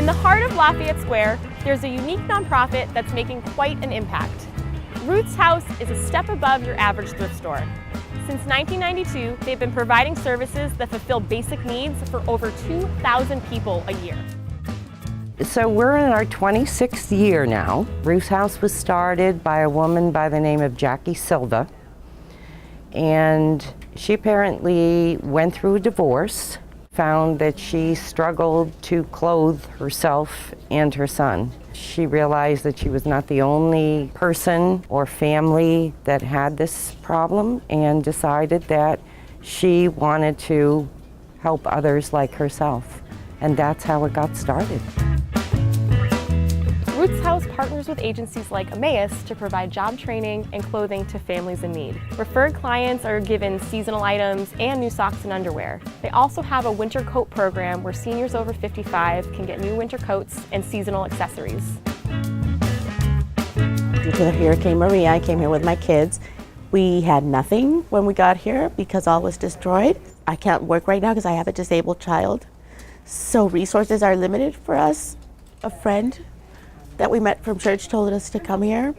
In the heart of Lafayette Square, there's a unique nonprofit that's making quite an impact. Ruth's House is a step above your average thrift store. Since 1992, they've been providing services that fulfill basic needs for over 2,000 people a year. So we're in our 26th year now. Ruth's House was started by a woman by the name of Jackie Silva, and she apparently went through a divorce, found that she struggled to clothe herself and her son. She realized that she was not the only person or family that had this problem, and decided that she wanted to help others like herself. And that's how it got started. Ruth's House partners with agencies like Emmaus to provide job training and clothing to families in need. Referred clients are given seasonal items and new socks and underwear. They also have a winter coat program where seniors over 55 can get new winter coats and seasonal accessories. Due to Hurricane Maria, I came here with my kids. We had nothing when we got here because all was destroyed. I can't work right now because I have a disabled child. So resources are limited for us. A friend that we met from church told us to come here.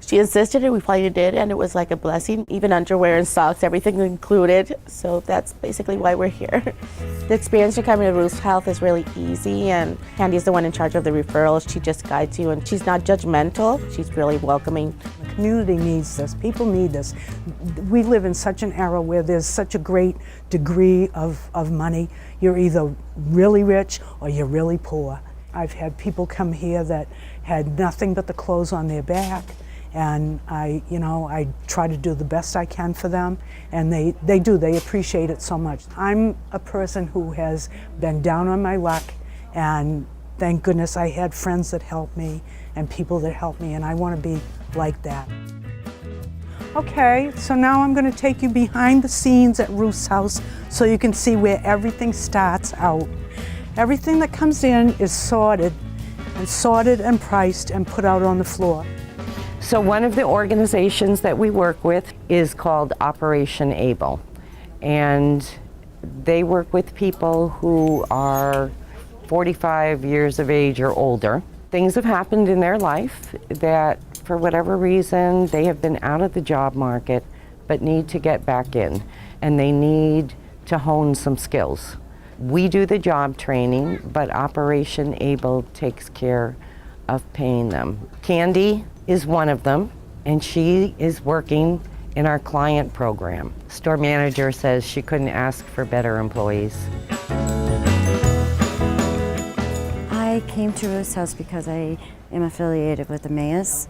She insisted and we finally did, and it was like a blessing. Even underwear and socks, everything included. So that's basically why we're here. The experience to coming to Ruth's House is really easy, and Candy's the one in charge of the referrals. She just guides you, and she's not judgmental. She's really welcoming. The community needs this. People need this. We live in such an era where there's such a great degree of money. You're either really rich or you're really poor. I've had people come here that had nothing but the clothes on their back, and I try to do the best I can for them, and they appreciate it so much. I'm a person who has been down on my luck, and thank goodness I had friends that helped me and people that helped me, and I want to be like that. Okay, so now I'm going to take you behind the scenes at Ruth's House so you can see where everything starts out. Everything that comes in is sorted and priced and put out on the floor. So one of the organizations that we work with is called Operation Able, and they work with people who are 45 years of age or older. Things have happened in their life that, for whatever reason, they have been out of the job market but need to get back in, and they need to hone some skills. We do the job training, but Operation Able takes care of paying them. Candy is one of them, and she is working in our client program. Store manager says she couldn't ask for better employees. I came to Ruth's House because I am affiliated with Emmaus,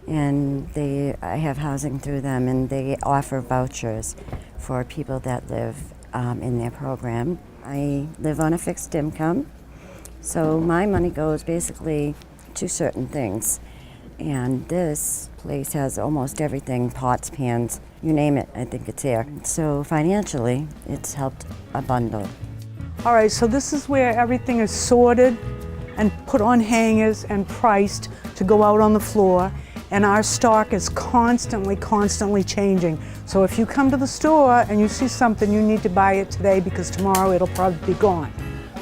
and I have housing through them, and they offer vouchers for people that live in their program. I live on a fixed income, so my money goes basically to certain things. And this place has almost everything, pots, pans, you name it, I think it's here. So financially, it's helped a bundle. All right, so this is where everything is sorted and put on hangers and priced to go out on the floor. And our stock is constantly changing. So if you come to the store and you see something, you need to buy it today because tomorrow it'll probably be gone.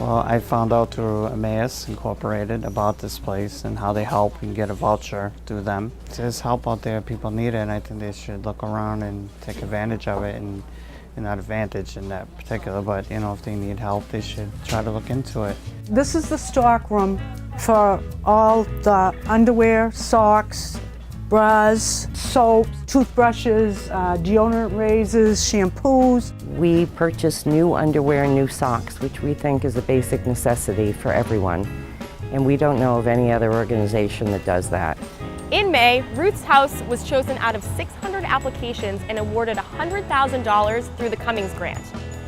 Well, I found out through Emmaus Incorporated about this place and how they help and get a voucher through them. There's help out there, people need it, and I think they should look around and take advantage of it, and not advantage in that particular, but if they need help, they should try to look into it. This is the stock room for all the underwear, socks, bras, soap, toothbrushes, deodorant razors, shampoos. We purchase new underwear and new socks, which we think is a basic necessity for everyone. And we don't know of any other organization that does that. In May, Ruth's House was chosen out of 600 applications and awarded $100,000 through the Cummings Grant.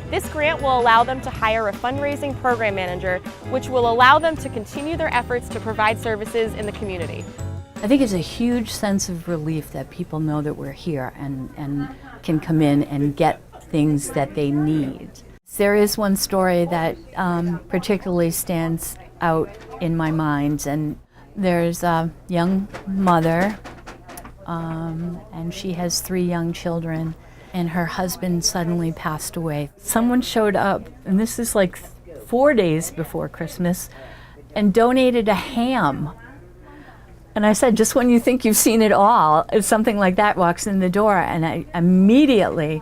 This grant will allow them to hire a fundraising program manager, which will allow them to continue their efforts to provide services in the community. I think it's a huge sense of relief that people know that we're here and can come in and get things that they need. There is one story that particularly stands out in my mind, and there's a young mother, and she has 3 young children, and her husband suddenly passed away. Someone showed up, and this is like 4 days before Christmas, and donated a ham. And I said, just when you think you've seen it all, if something like that walks in the door, and I immediately,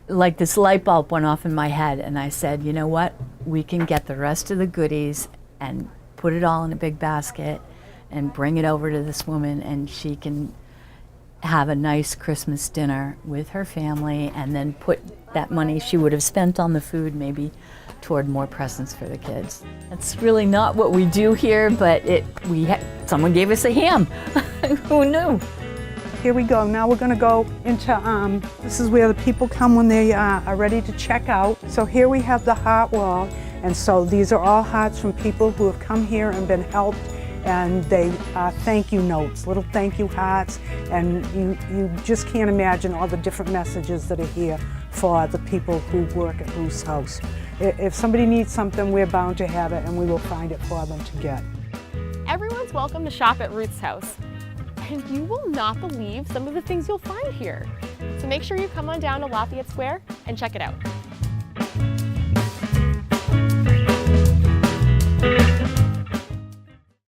like this light bulb went off in my head, and I said, you know what? We can get the rest of the goodies and put it all in a big basket and bring it over to this woman, and she can have a nice Christmas dinner with her family, and then put that money she would have spent on the food maybe toward more presents for the kids. That's really not what we do here, but someone gave us a ham. Who knew? Here we go. Now we're going to go into, this is where the people come when they are ready to check out. So here we have the heart wall. And so these are all hearts from people who have come here and been helped. And they thank you notes, little thank you hearts. And you just can't imagine all the different messages that are here for the people who work at Ruth's house. If somebody needs something, we're bound to have it, and we will find it for them to get. Everyone's welcome to shop at Ruth's house. And you will not believe some of the things you'll find here. So make sure you come on down to Lafayette Square and check it out.